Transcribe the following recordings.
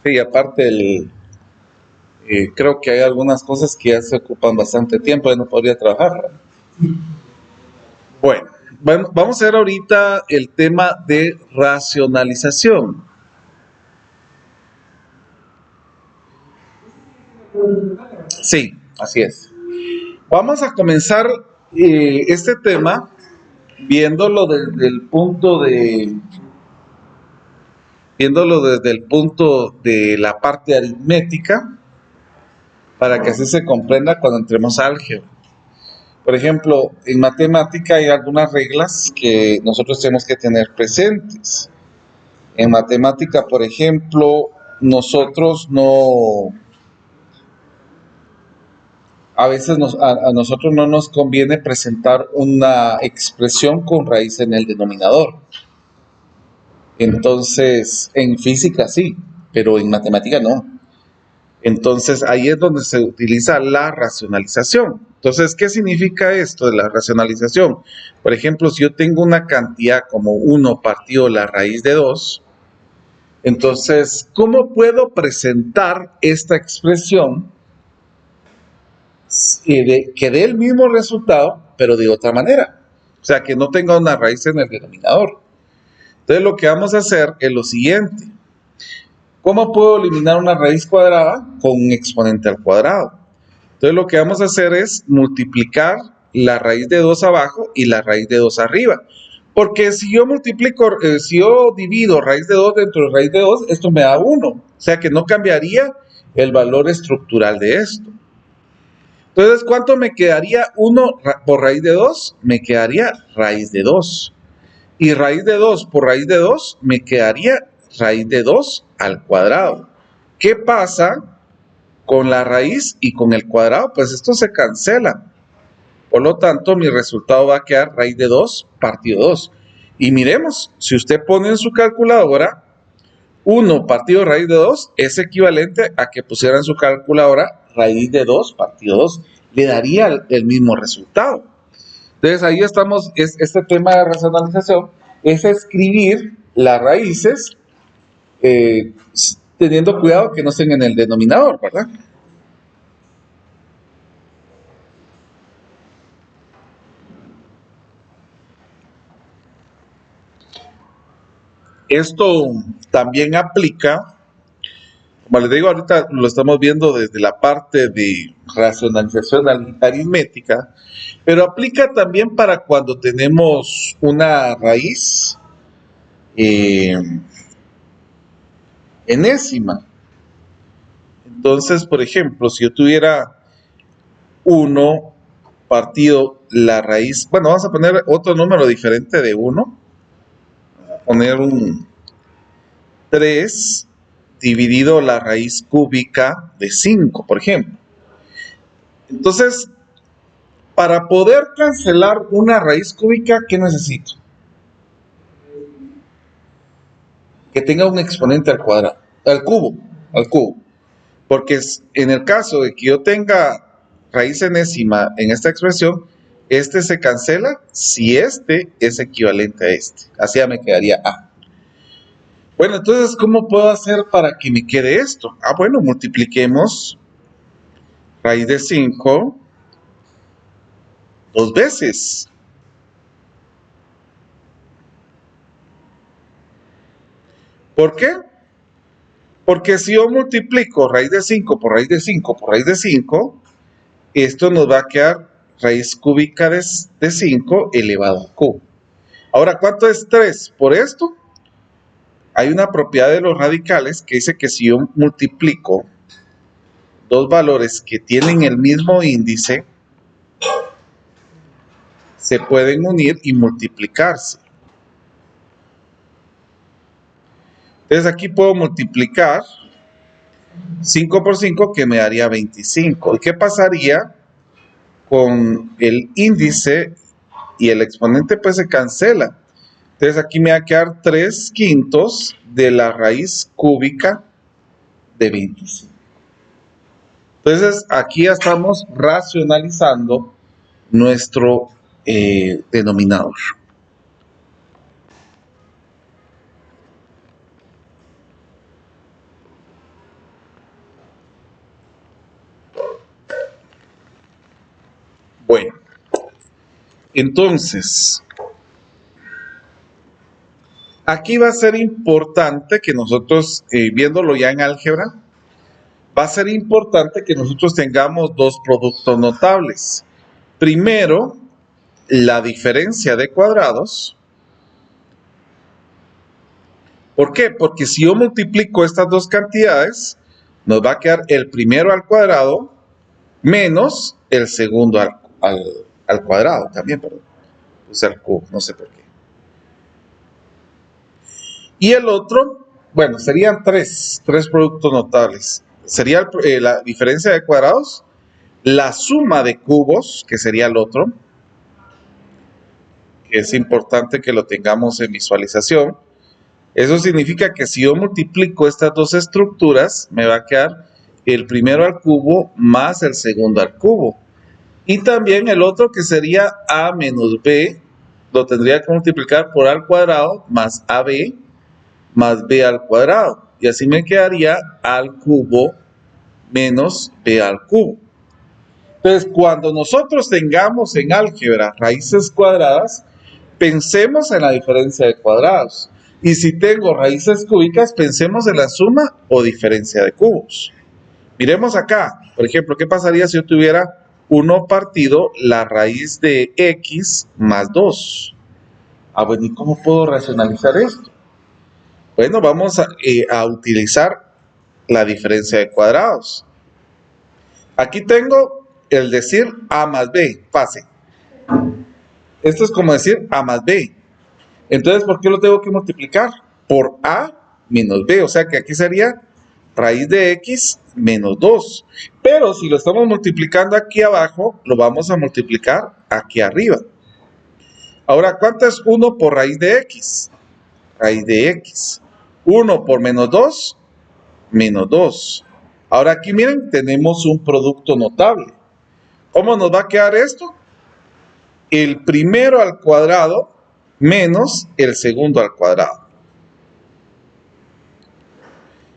Sí, aparte creo que hay algunas cosas que ya se ocupan bastante tiempo y no podría trabajar. Bueno, vamos a ver ahorita el tema de racionalización. Sí, así es. Vamos a comenzar este tema viéndolo desde el punto de la parte aritmética, para que así se comprenda cuando entremos a álgebra. Por ejemplo, en matemática hay algunas reglas que nosotros tenemos que tener presentes. En matemática, por ejemplo, nosotros no, a veces a nosotros no nos conviene presentar una expresión con raíz en el denominador. Entonces, en física sí, pero en matemática no. Entonces, ahí es donde se utiliza la racionalización. Entonces, ¿qué significa esto de la racionalización? Por ejemplo, si yo tengo una cantidad como 1 partido la raíz de 2, entonces, ¿cómo puedo presentar esta expresión que dé el mismo resultado, pero de otra manera? O sea, que no tenga una raíz en el denominador. Entonces, lo que vamos a hacer es lo siguiente. ¿Cómo puedo eliminar una raíz cuadrada con un exponente al cuadrado? Entonces, lo que vamos a hacer es multiplicar la raíz de 2 abajo y la raíz de 2 arriba. Porque si yo multiplico, si yo divido raíz de 2 dentro de raíz de 2, esto me da 1. O sea que no cambiaría el valor estructural de esto. Entonces, ¿cuánto me quedaría 1 por raíz de 2? Me quedaría raíz de 2. Y raíz de 2 por raíz de 2 me quedaría raíz de 2 al cuadrado. ¿Qué pasa con la raíz y con el cuadrado? Pues esto se cancela. Por lo tanto, mi resultado va a quedar raíz de 2 partido 2. Y miremos, si usted pone en su calculadora 1 partido raíz de 2, es equivalente a que pusiera en su calculadora raíz de 2 partido 2. Le daría el mismo resultado. Entonces ahí estamos, este tema de racionalización es escribir las raíces teniendo cuidado que no estén en el denominador, ¿verdad? Esto también aplica, como les digo, ahorita lo estamos viendo desde la parte de racionalización aritmética, pero aplica también para cuando tenemos una raíz eh, enésima. Entonces, por ejemplo, si yo tuviera 1 partido la raíz, bueno, vamos a poner otro número diferente de 1, poner un 3 dividido la raíz cúbica de 5, por ejemplo. Entonces, para poder cancelar una raíz cúbica, ¿qué necesito? Que tenga un exponente al cuadrado, al cubo. Porque en el caso de que yo tenga raíz enésima en esta expresión, este se cancela si este es equivalente a este. Así ya me quedaría A. Bueno, entonces, ¿cómo puedo hacer para que me quede esto? Bueno, multipliquemos raíz de 5 2 veces. ¿Por qué? Porque si yo multiplico raíz de 5 por raíz de 5 por raíz de 5, esto nos va a quedar raíz cúbica de 5 elevado al cubo. Ahora, ¿cuánto es 3 por esto? Hay una propiedad de los radicales que dice que si yo multiplico dos valores que tienen el mismo índice, se pueden unir y multiplicarse. Entonces aquí puedo multiplicar 5 por 5, que me daría 25. ¿Y qué pasaría con el índice y el exponente? Pues se cancela. Entonces aquí me va a quedar 3 quintos de la raíz cúbica de 25. Entonces aquí ya estamos racionalizando nuestro denominador. Entonces, aquí va a ser importante que nosotros, viéndolo ya en álgebra, va a ser importante que nosotros tengamos dos productos notables. Primero, la diferencia de cuadrados. ¿Por qué? Porque si yo multiplico estas dos cantidades, nos va a quedar el primero al cuadrado menos el segundo al cuadrado también, perdón. Puse al cubo, no sé por qué. Y el otro, bueno, serían tres productos notables. Sería la diferencia de cuadrados, la suma de cubos, que sería el otro, que es importante que lo tengamos en visualización. Eso significa que si yo multiplico estas dos estructuras, me va a quedar el primero al cubo más el segundo al cubo. Y también el otro, que sería a menos b, lo tendría que multiplicar por a al cuadrado más ab más b al cuadrado. Y así me quedaría a al cubo menos b al cubo. Entonces, cuando nosotros tengamos en álgebra raíces cuadradas, pensemos en la diferencia de cuadrados. Y si tengo raíces cúbicas, pensemos en la suma o diferencia de cubos. Miremos acá, por ejemplo, ¿qué pasaría si yo tuviera 1 partido la raíz de x más 2? Bueno, ¿y cómo puedo racionalizar esto? Bueno, vamos a utilizar la diferencia de cuadrados. Aquí tengo el decir a más b, fácil. Esto es como decir a más b. Entonces, ¿por qué lo tengo que multiplicar? Por a menos b, o sea que aquí sería raíz de x menos 2. Pero si lo estamos multiplicando aquí abajo, lo vamos a multiplicar aquí arriba. Ahora, ¿cuánto es 1 por raíz de x? Raíz de x. 1 por menos 2, menos 2. Ahora aquí miren, tenemos un producto notable. ¿Cómo nos va a quedar esto? El primero al cuadrado menos el segundo al cuadrado.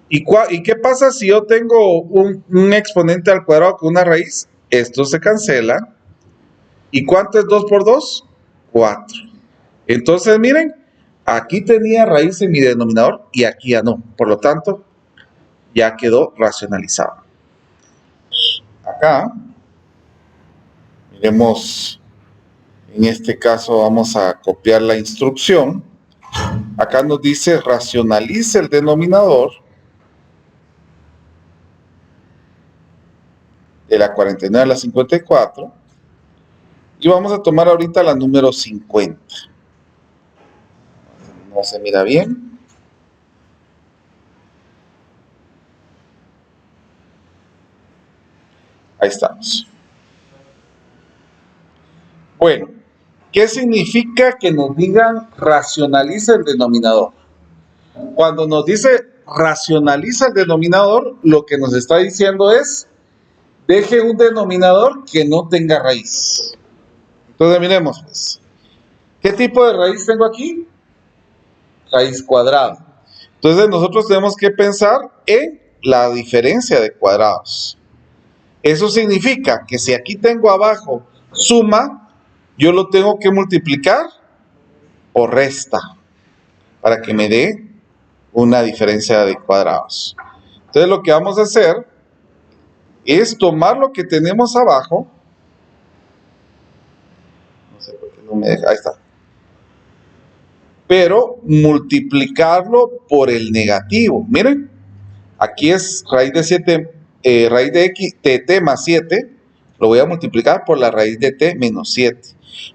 ¿Y qué pasa si yo tengo un exponente al cuadrado con una raíz? Esto se cancela. ¿Y cuánto es 2 por 2? 4. Entonces, miren, aquí tenía raíz en mi denominador y aquí ya no. Por lo tanto, ya quedó racionalizado. Acá, miremos, en este caso vamos a copiar la instrucción. Acá nos dice racionalice el denominador de la 49 a la 54 y vamos a tomar ahorita la número 50. No se mira bien. Ahí estamos. Bueno, ¿qué significa que nos digan racionaliza el denominador? Cuando nos dice racionaliza el denominador, lo que nos está diciendo es deje un denominador que no tenga raíz. Entonces miremos pues, ¿qué tipo de raíz tengo aquí? Raíz cuadrada. Entonces nosotros tenemos que pensar en la diferencia de cuadrados. Eso significa que si aquí tengo abajo suma, yo lo tengo que multiplicar por resta para que me dé una diferencia de cuadrados. Entonces lo que vamos a hacer es tomar lo que tenemos abajo. No sé por qué no me deja, ahí está. Pero multiplicarlo por el negativo. Miren, aquí es raíz de 7, raíz de x de t más 7, lo voy a multiplicar por la raíz de t menos 7.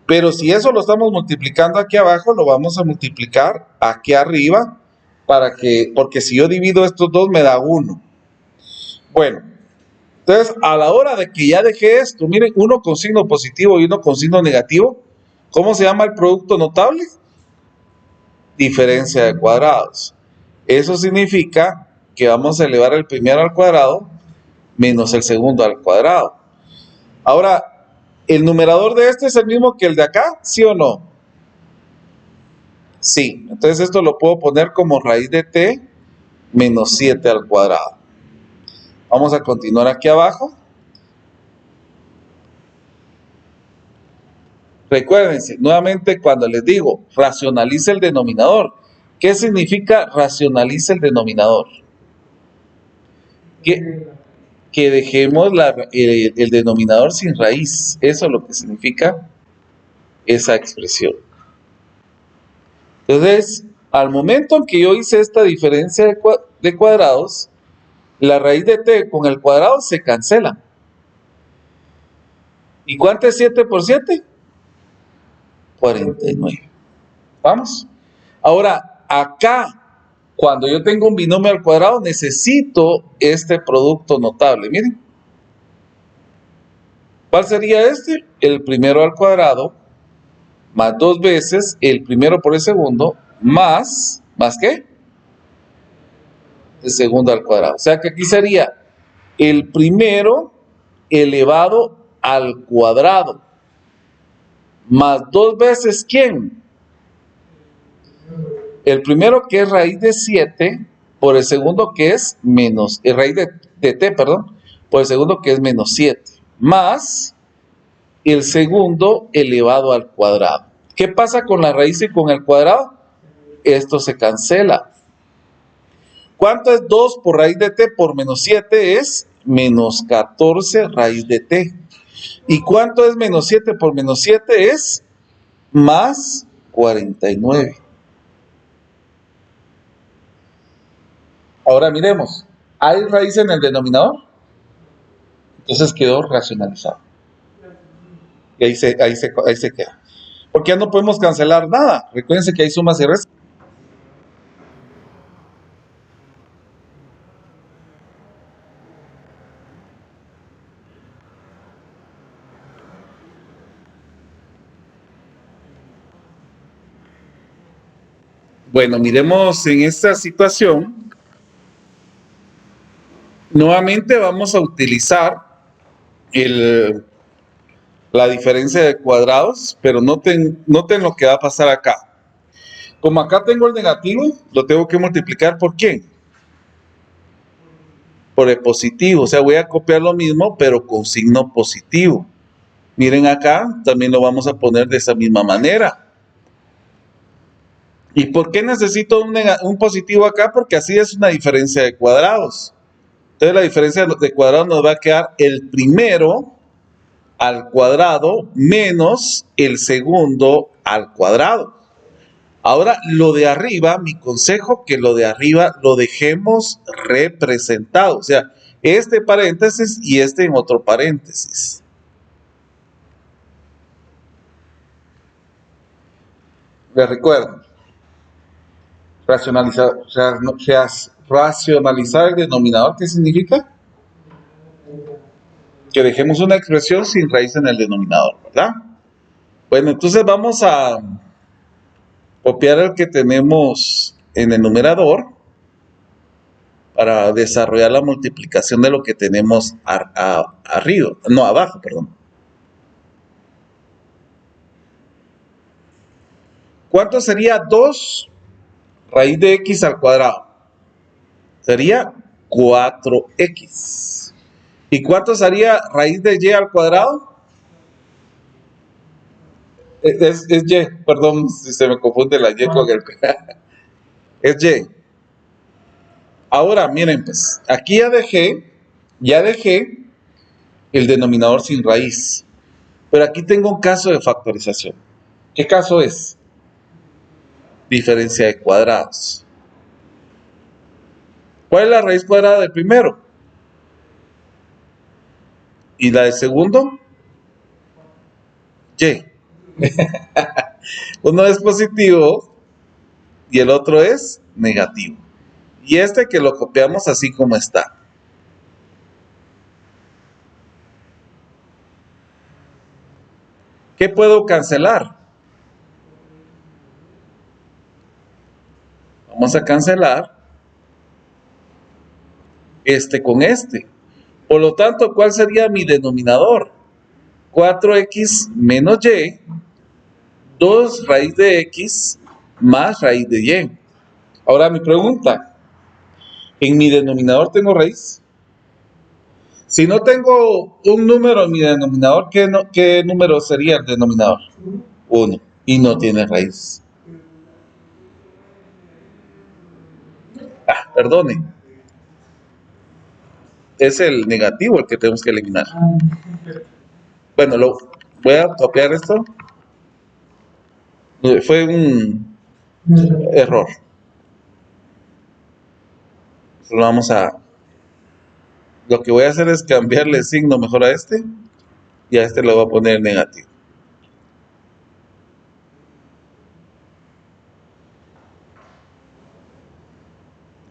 Pero si eso lo estamos multiplicando aquí abajo, lo vamos a multiplicar aquí arriba, porque si yo divido estos dos me da 1. Bueno, entonces a la hora de que ya dejé esto, miren, uno con signo positivo y uno con signo negativo, ¿cómo se llama el producto notable? Diferencia de cuadrados. Eso significa que vamos a elevar el primero al cuadrado menos el segundo al cuadrado. Ahora, ¿el numerador de este es el mismo que el de acá? ¿Sí o no? Sí. Entonces esto lo puedo poner como raíz de t menos 7 al cuadrado. Vamos a continuar aquí abajo. Recuérdense, nuevamente cuando les digo, racionalice el denominador. ¿Qué significa racionalice el denominador? Que dejemos el denominador sin raíz. Eso es lo que significa esa expresión. Entonces, al momento en que yo hice esta diferencia de cuadrados, la raíz de t con el cuadrado se cancela. ¿Y cuánto es 7 por 7? 49. ¿Vamos? Ahora, acá, cuando yo tengo un binomio al cuadrado, necesito este producto notable. Miren. ¿Cuál sería este? El primero al cuadrado, más 2 veces el primero por el segundo, ¿más qué? El segundo al cuadrado. O sea que aquí sería el primero elevado al cuadrado, más 2 veces ¿quién? El primero, que es raíz de 7, por el segundo, que es menos, raíz de t, perdón, por el segundo, que es menos 7, más el segundo elevado al cuadrado. ¿Qué pasa con la raíz y con el cuadrado? Esto se cancela. ¿Cuánto es 2 por raíz de t por menos 7? Es menos 14 raíz de t. ¿Y cuánto es menos 7 por menos 7? Es más 49. Ahora miremos, ¿hay raíz en el denominador? Entonces quedó racionalizado. Y ahí se queda. Porque ya no podemos cancelar nada. Recuérdense que hay sumas y restas. Bueno, miremos en esta situación. Nuevamente vamos a utilizar la diferencia de cuadrados, pero noten lo que va a pasar acá. Como acá tengo el negativo, lo tengo que multiplicar ¿por quién? Por el positivo. O sea, voy a copiar lo mismo, pero con signo positivo. Miren acá, también lo vamos a poner de esa misma manera. ¿Y por qué necesito un positivo acá? Porque así es una diferencia de cuadrados. Entonces la diferencia de cuadrados nos va a quedar el primero al cuadrado menos el segundo al cuadrado. Ahora, lo de arriba, mi consejo, que lo de arriba lo dejemos representado. O sea, este paréntesis y este en otro paréntesis. Les recuerdo, racionalizar el denominador, ¿qué significa? Que dejemos una expresión sin raíz en el denominador, ¿verdad? Bueno, entonces vamos a copiar el que tenemos en el numerador para desarrollar la multiplicación de lo que tenemos arriba, no, abajo, perdón. ¿Cuánto sería 2 raíz de x al cuadrado? Sería 4x. ¿Y cuánto sería raíz de y al cuadrado? Es y, perdón si se me confunde la y con el p. Es y. Ahora, miren, pues, aquí ya dejé el denominador sin raíz. Pero aquí tengo un caso de factorización. ¿Qué caso es? Diferencia de cuadrados. ¿Cuál es la raíz cuadrada del primero? ¿Y la del segundo? Y. Uno es positivo y el otro es negativo. Y este que lo copiamos así como está. ¿Qué puedo cancelar? Vamos a cancelar este con este. Por lo tanto, ¿cuál sería mi denominador? 4x menos y, 2 raíz de x más raíz de y. Ahora mi pregunta, ¿en mi denominador tengo raíz? Si no tengo un número en mi denominador, ¿qué número sería el denominador? 1. Y no tiene raíz. Perdone. Es el negativo el que tenemos que eliminar. Bueno, voy a copiar esto. Fue un error. Lo que voy a hacer es cambiarle signo mejor a este. Y a este le voy a poner negativo.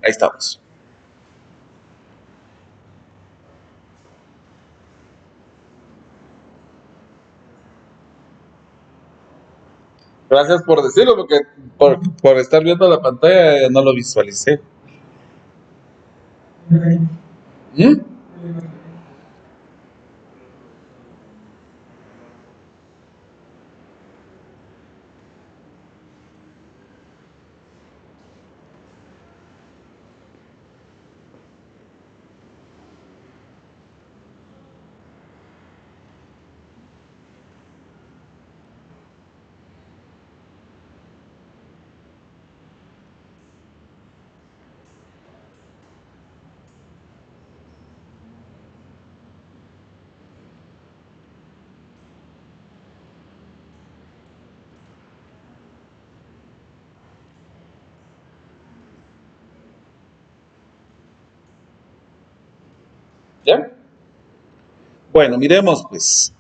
Ahí estamos. Gracias por decirlo, porque por estar viendo la pantalla no lo visualicé. ¿Mm? ¿Ya? Bueno, miremos pues.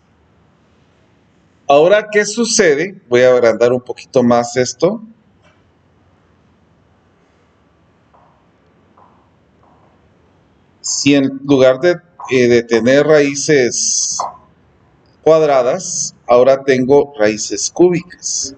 Ahora, ¿qué sucede? Voy a agrandar un poquito más esto. Si en lugar de tener raíces cuadradas, ahora tengo raíces cúbicas.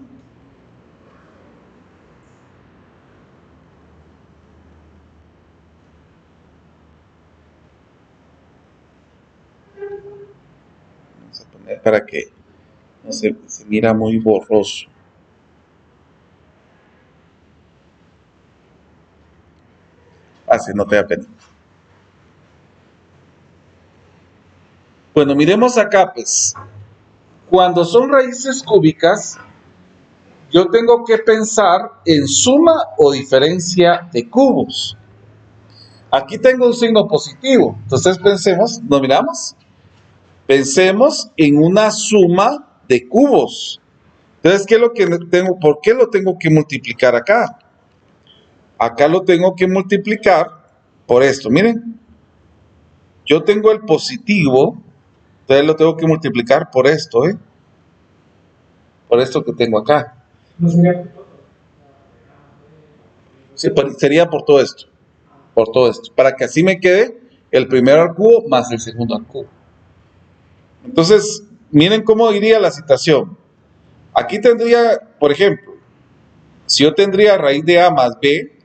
Vamos a poner para que no se mira muy borroso. Así no te da pena. Bueno, miremos acá, pues. Cuando son raíces cúbicas, yo tengo que pensar en suma o diferencia de cubos. Aquí tengo un signo positivo. Entonces pensemos, ¿no miramos? Pensemos en una suma de cubos. Entonces, ¿qué es lo que tengo? ¿Por qué lo tengo que multiplicar acá? Acá lo tengo que multiplicar por esto. Miren, yo tengo el positivo, entonces lo tengo que multiplicar por esto, ¿eh? Por esto que tengo acá. Sí, sería por todo esto. Por todo esto. Para que así me quede el primero al cubo más el segundo al cubo. Entonces, miren cómo iría la situación. Aquí tendría, por ejemplo, si yo tendría raíz de A más B,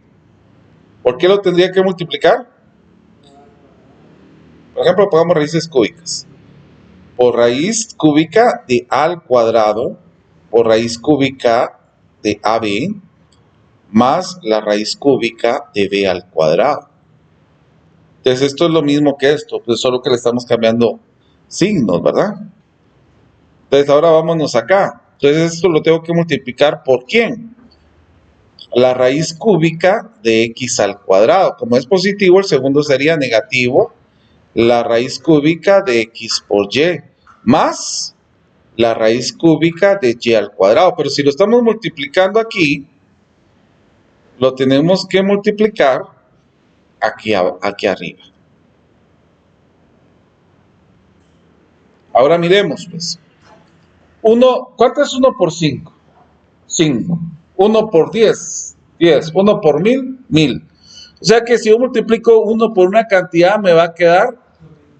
¿por qué lo tendría que multiplicar? Por ejemplo, pongamos raíces cúbicas. Por raíz cúbica de A al cuadrado, por raíz cúbica de AB, más la raíz cúbica de B al cuadrado. Entonces, esto es lo mismo que esto, pues solo que le estamos cambiando signos, ¿verdad? Entonces, ahora vámonos acá. Entonces, esto lo tengo que multiplicar por ¿quién? La raíz cúbica de x al cuadrado. Como es positivo, el segundo sería negativo. La raíz cúbica de x por y, más la raíz cúbica de y al cuadrado. Pero si lo estamos multiplicando aquí, lo tenemos que multiplicar aquí arriba. Ahora miremos, pues. ¿Cuánto es 1 por 5? 5. 1 por 10, 10. 1 por 1000, 1000. O sea que si yo multiplico 1 por una cantidad, me va a quedar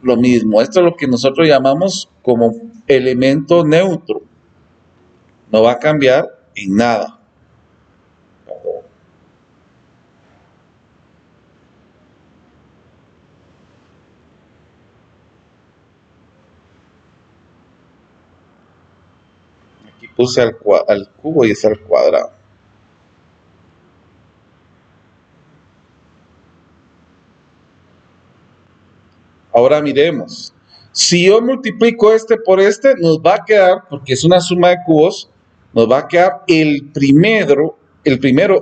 lo mismo. Esto es lo que nosotros llamamos como elemento neutro. No va a cambiar en nada. Aquí puse al cubo y es al cuadrado. Ahora miremos. Si yo multiplico este por este, nos va a quedar, porque es una suma de cubos, nos va a quedar el primero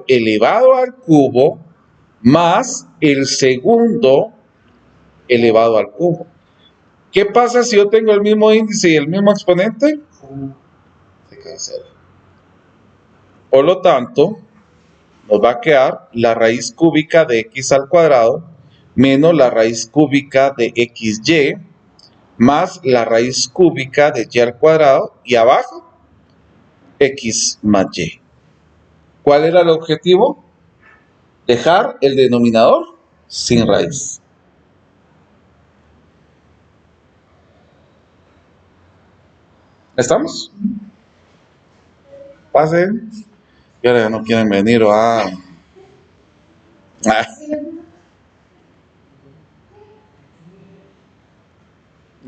elevado al cubo más el segundo elevado al cubo. ¿Qué pasa si yo tengo el mismo índice y el mismo exponente? Se cancela. Por lo tanto, nos va a quedar la raíz cúbica de x al cuadrado menos la raíz cúbica de xy más la raíz cúbica de y al cuadrado y abajo x más y. ¿Cuál era el objetivo? Dejar el denominador sin raíz. ¿Estamos? Pasen. Y ahora ya no quieren venir o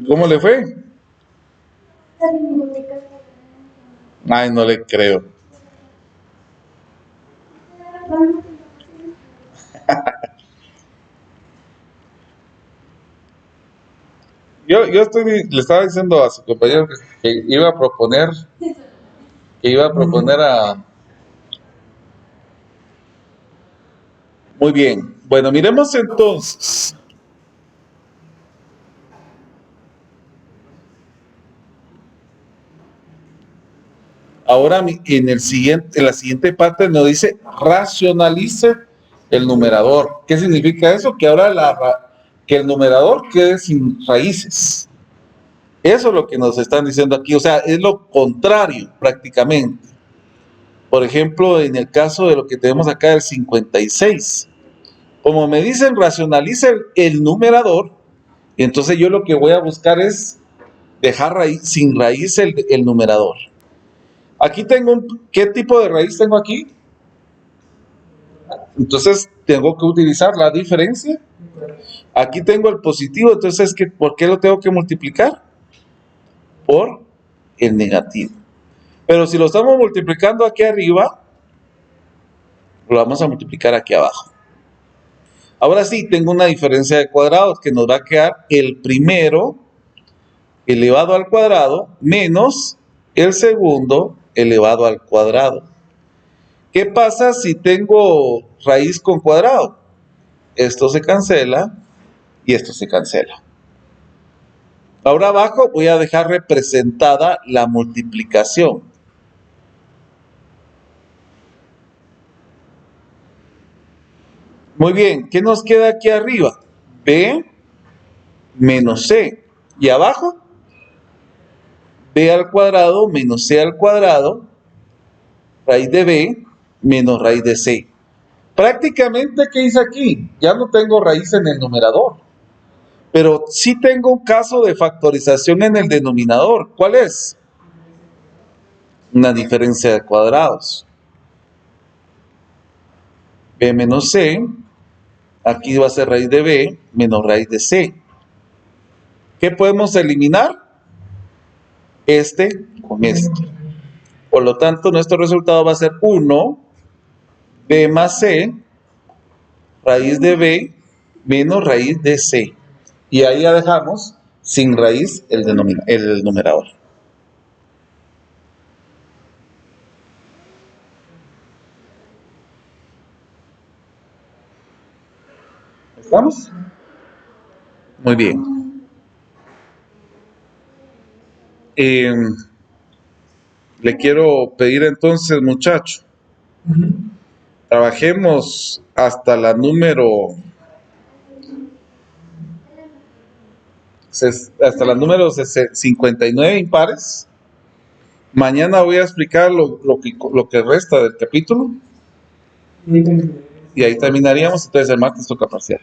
¿Cómo le fue? Ay, no le creo. Le estaba diciendo a su compañero que iba a proponer a... Muy bien. Bueno, miremos entonces. Ahora en la siguiente parte nos dice racionalice el numerador. ¿Qué significa eso? Que ahora que el numerador quede sin raíces. Eso es lo que nos están diciendo aquí. O sea, es lo contrario prácticamente. Por ejemplo, en el caso de lo que tenemos acá del 56. Como me dicen racionalice el numerador, entonces yo lo que voy a buscar es dejar sin raíz el numerador. Aquí tengo ¿qué tipo de raíz tengo aquí? Entonces tengo que utilizar la diferencia. Aquí tengo el positivo, entonces ¿por qué lo tengo que multiplicar? Por el negativo. Pero si lo estamos multiplicando aquí arriba, lo vamos a multiplicar aquí abajo. Ahora sí, tengo una diferencia de cuadrados que nos va a quedar el primero elevado al cuadrado menos el segundo elevado al cuadrado. ¿Qué pasa si tengo raíz con cuadrado? Esto se cancela y esto se cancela. Ahora abajo voy a dejar representada la multiplicación. Muy bien, ¿qué nos queda aquí arriba? B menos C. ¿Y abajo? B al cuadrado menos C al cuadrado, raíz de B menos raíz de C. Prácticamente, ¿qué hice aquí? Ya no tengo raíz en el numerador, pero sí tengo un caso de factorización en el denominador. ¿Cuál es? Una diferencia de cuadrados. B menos C, aquí va a ser raíz de B menos raíz de C. ¿Qué podemos eliminar? Este con este. Por lo tanto, nuestro resultado va a ser 1, B más C, raíz de B menos raíz de C. Y ahí ya dejamos sin raíz el numerador. ¿Estamos? Muy bien. Le quiero pedir entonces, muchacho, trabajemos hasta la número 59 impares. Mañana voy a explicar lo que resta del capítulo. Y ahí terminaríamos. Entonces el martes toca parcial.